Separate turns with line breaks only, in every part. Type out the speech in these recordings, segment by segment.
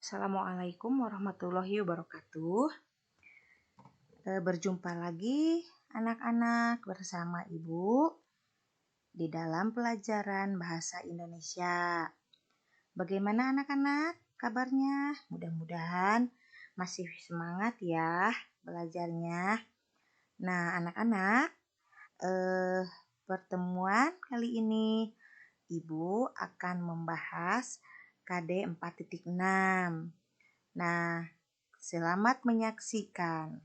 Assalamualaikum warahmatullahi wabarakatuh. Berjumpa lagi anak-anak bersama Ibu di dalam pelajaran Bahasa Indonesia. Bagaimana anak-anak kabarnya? Mudah-mudahan masih semangat ya belajarnya. Nah, anak-anak, pertemuan kali ini Ibu akan membahas KD 4.6. Nah, selamat menyaksikan.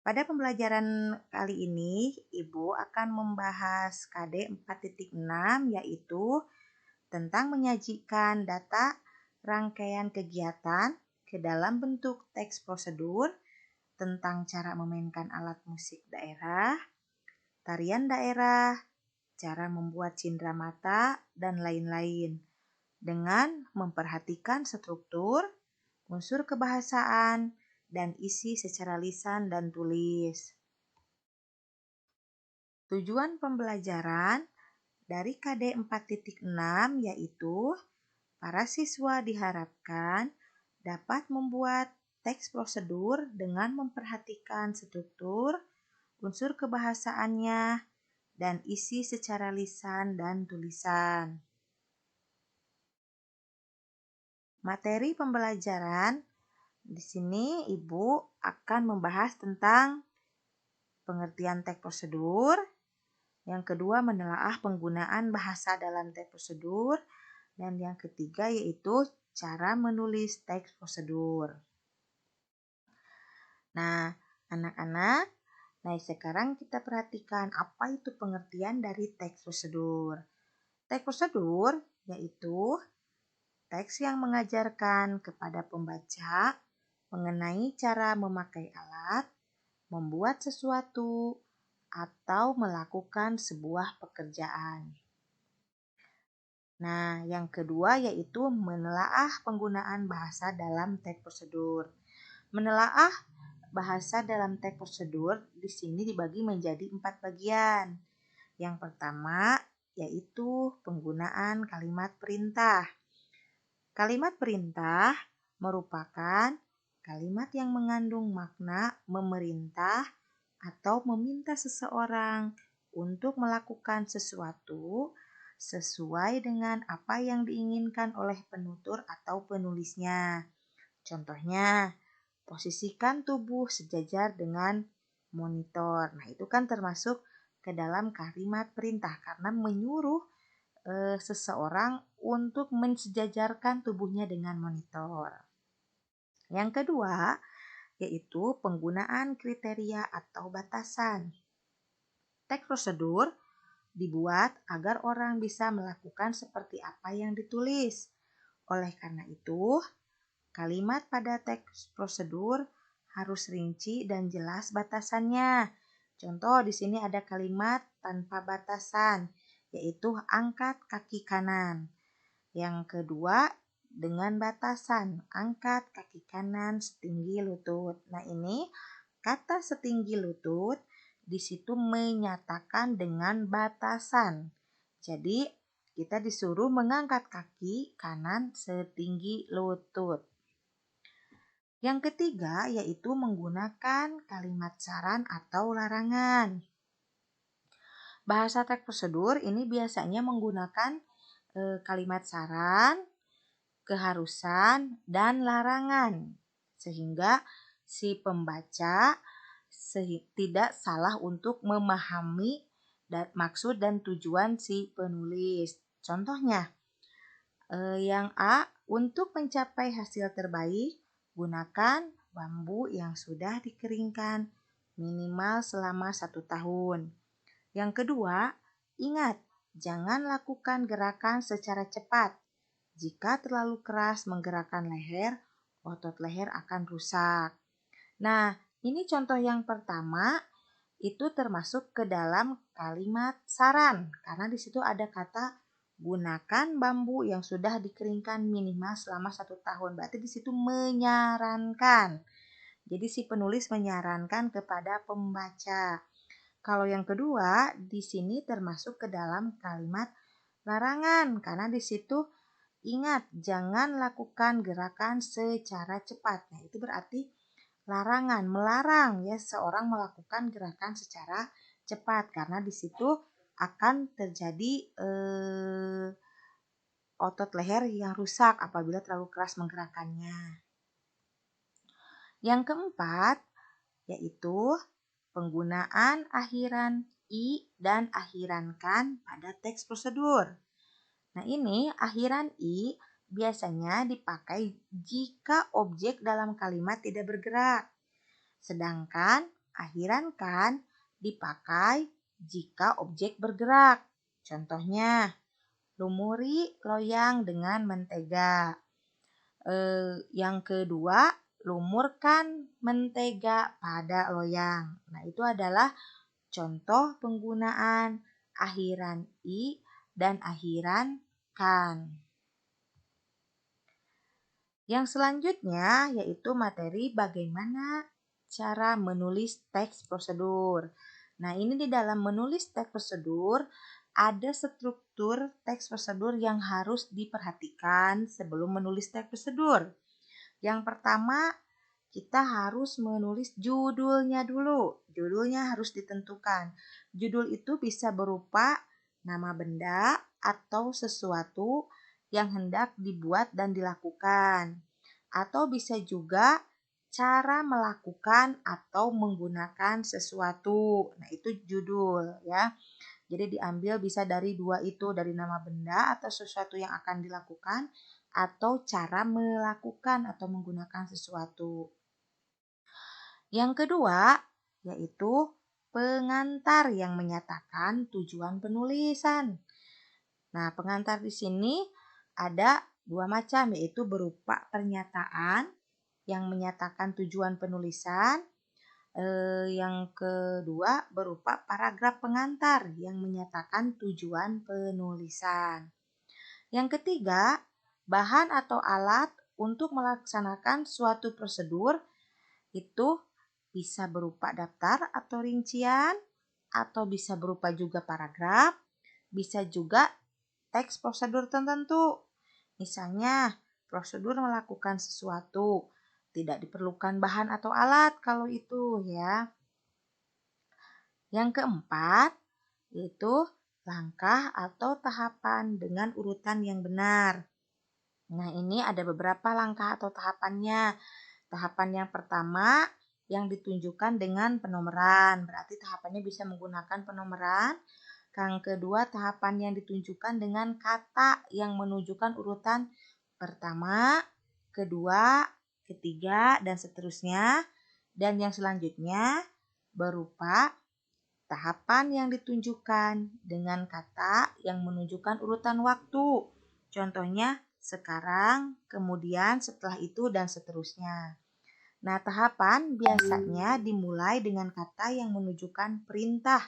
Pada pembelajaran kali ini, Ibu akan membahas KD 4.6 yaitu tentang menyajikan data rangkaian kegiatan ke dalam bentuk teks prosedur tentang cara memainkan alat musik daerah, tarian daerah, cara membuat cindera mata, dan lain-lain dengan memperhatikan struktur, unsur kebahasaan, dan isi secara lisan dan tulis. Tujuan pembelajaran dari KD 4.6 yaitu para siswa diharapkan dapat membuat teks prosedur dengan memperhatikan struktur, unsur kebahasaannya, dan isi secara lisan dan tulisan. Materi pembelajaran di sini Ibu akan membahas tentang pengertian teks prosedur. Yang kedua, menelaah penggunaan bahasa dalam teks prosedur. Dan yang ketiga yaitu cara menulis teks prosedur. Nah, anak-anak, sekarang kita perhatikan apa itu pengertian dari teks prosedur. Teks prosedur yaitu teks yang mengajarkan kepada pembaca mengenai cara memakai alat, membuat sesuatu, atau melakukan sebuah pekerjaan. Nah, yang kedua yaitu menelaah penggunaan bahasa dalam teks prosedur. Menelaah bahasa dalam teks prosedur di sini dibagi menjadi 4 bagian. Yang pertama yaitu penggunaan kalimat perintah. Kalimat perintah merupakan kalimat yang mengandung makna memerintah atau meminta seseorang untuk melakukan sesuatu sesuai dengan apa yang diinginkan oleh penutur atau penulisnya. Contohnya, posisikan tubuh sejajar dengan monitor. Nah, itu kan termasuk ke dalam kalimat perintah karena menyuruh seseorang untuk mensejajarkan tubuhnya dengan monitor. Yang kedua, yaitu penggunaan kriteria atau batasan. Teks prosedur dibuat agar orang bisa melakukan seperti apa yang ditulis. Oleh karena itu, kalimat pada teks prosedur harus rinci dan jelas batasannya. Contoh di sini ada kalimat tanpa batasan, yaitu angkat kaki kanan. Yang kedua, dengan batasan, angkat kaki kanan setinggi lutut. Nah, ini kata setinggi lutut di situ menyatakan dengan batasan. Jadi, kita disuruh mengangkat kaki kanan setinggi lutut. Yang ketiga yaitu menggunakan kalimat saran atau larangan. Bahasa teks prosedur ini biasanya menggunakan kalimat saran, keharusan, dan larangan. Sehingga si pembaca tidak salah untuk memahami maksud dan tujuan si penulis. Contohnya, yang A, untuk mencapai hasil terbaik, gunakan bambu yang sudah dikeringkan minimal selama 1 tahun. Yang kedua, ingat, jangan lakukan gerakan secara cepat. Jika terlalu keras menggerakkan leher, otot leher akan rusak. Nah, ini contoh yang pertama itu termasuk ke dalam kalimat saran karena di situ ada kata gunakan bambu yang sudah dikeringkan minimal selama 1 tahun. Berarti di situ menyarankan. Jadi si penulis menyarankan kepada pembaca. Kalau yang kedua, di sini termasuk ke dalam kalimat larangan karena di situ Ingat, jangan lakukan gerakan secara cepat. Nah, itu berarti larangan, melarang ya seorang melakukan gerakan secara cepat karena di situ akan terjadi otot leher yang rusak apabila terlalu keras menggerakkannya. Yang keempat yaitu penggunaan akhiran i dan akhiran kan pada teks prosedur. Nah, ini akhiran i biasanya dipakai jika objek dalam kalimat tidak bergerak. Sedangkan akhiran kan dipakai jika objek bergerak. Contohnya, lumuri loyang dengan mentega. Yang kedua, lumurkan mentega pada loyang. Nah, itu adalah contoh penggunaan akhiran i dan akhiran kan. Yang selanjutnya yaitu materi bagaimana cara menulis teks prosedur. Nah, ini di dalam menulis teks prosedur ada struktur teks prosedur yang harus diperhatikan sebelum menulis teks prosedur. Yang pertama, kita harus menulis judulnya dulu. Judulnya harus ditentukan. Judul itu bisa berupa nama benda atau sesuatu yang hendak dibuat dan dilakukan. Atau bisa juga cara melakukan atau menggunakan sesuatu. Nah, itu judul ya. Jadi diambil bisa dari dua itu, dari nama benda atau sesuatu yang akan dilakukan atau cara melakukan atau menggunakan sesuatu. Yang kedua yaitu pengantar yang menyatakan tujuan penulisan. Nah, pengantar di sini ada dua macam, yaitu berupa pernyataan yang menyatakan tujuan penulisan. Yang kedua berupa paragraf pengantar yang menyatakan tujuan penulisan. Yang ketiga, bahan atau alat untuk melaksanakan suatu prosedur itu bisa berupa daftar atau rincian, atau bisa berupa juga paragraf, bisa juga teks prosedur tertentu. Misalnya, prosedur melakukan sesuatu, tidak diperlukan bahan atau alat kalau itu ya. Yang keempat, yaitu langkah atau tahapan dengan urutan yang benar. Nah, ini ada beberapa langkah atau tahapannya. Tahapan yang pertama yang ditunjukkan dengan penomoran, berarti tahapannya bisa menggunakan penomoran. Yang kedua, tahapan yang ditunjukkan dengan kata yang menunjukkan urutan pertama, kedua, ketiga, dan seterusnya. Dan yang selanjutnya berupa tahapan yang ditunjukkan dengan kata yang menunjukkan urutan waktu. Contohnya sekarang, kemudian, setelah itu, dan seterusnya. Nah, tahapan biasanya dimulai dengan kata yang menunjukkan perintah.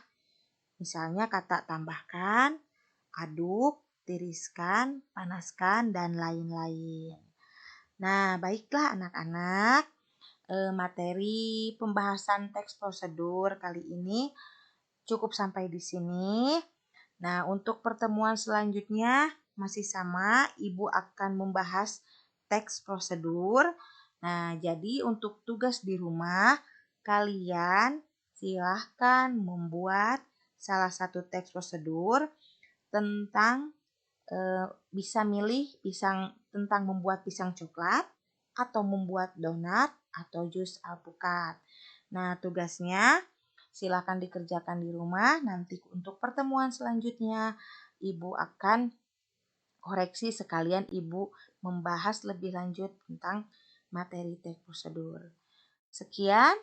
Misalnya kata tambahkan, aduk, tiriskan, panaskan, dan lain-lain. Nah, baiklah anak-anak, materi pembahasan teks prosedur kali ini cukup sampai di sini. Nah, untuk pertemuan selanjutnya masih sama, Ibu akan membahas teks prosedur. Nah, jadi untuk tugas di rumah, kalian silahkan membuat salah satu teks prosedur tentang bisa milih tentang membuat pisang coklat atau membuat donat atau jus alpukat. Nah, tugasnya silakan dikerjakan di rumah. Nanti untuk pertemuan selanjutnya, Ibu akan koreksi sekalian Ibu membahas lebih lanjut tentang materi teks prosedur. Sekian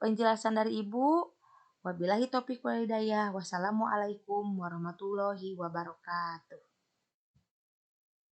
penjelasan dari Ibu. Wabillahi taufiq wal hidayah. Wassalamualaikum warahmatullahi wabarakatuh.